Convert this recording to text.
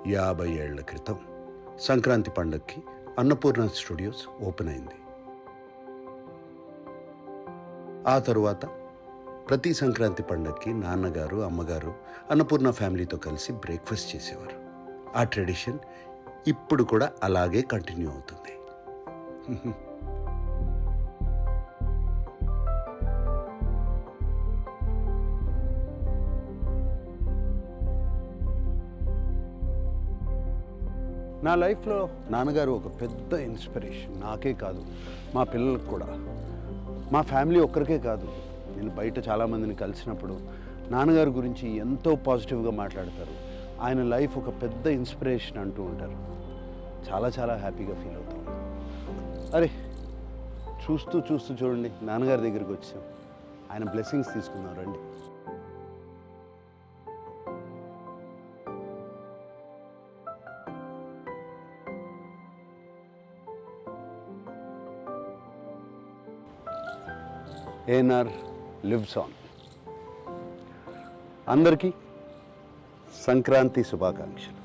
50 ఏళ్ల క్రితం సంక్రాంతి పండగకి అన్నపూర్ణ స్టూడియోస్ ఓపెన్ అయింది. ఆ తరువాత ప్రతి సంక్రాంతి పండగకి నాన్నగారు అమ్మగారు అన్నపూర్ణ ఫ్యామిలీతో కలిసి బ్రేక్ఫాస్ట్ చేసేవారు. ఆ ట్రెడిషన్ ఇప్పుడు కూడా అలాగే కంటిన్యూ అవుతుంది. నా లైఫ్లో నాన్నగారు ఒక పెద్ద ఇన్స్పిరేషన్. నాకే కాదు, మా పిల్లలకు కూడా. మా ఫ్యామిలీ ఒక్కరికే కాదు, నేను బయట చాలామందిని కలిసినప్పుడు నాన్నగారి గురించి ఎంతో పాజిటివ్గా మాట్లాడతారు. ఆయన లైఫ్ ఒక పెద్ద ఇన్స్పిరేషన్ అంటూ ఉంటారు. చాలా చాలా హ్యాపీగా ఫీల్ అవుతాం. అరే, చూస్తూ చూడండి, నాన్నగారి దగ్గరికి వచ్చాం. ఆయన బ్లెస్సింగ్స్ తీసుకుందాం రండి. ANR lives on. అందరికీ సంక్రాంతి శుభాకాంక్షలు.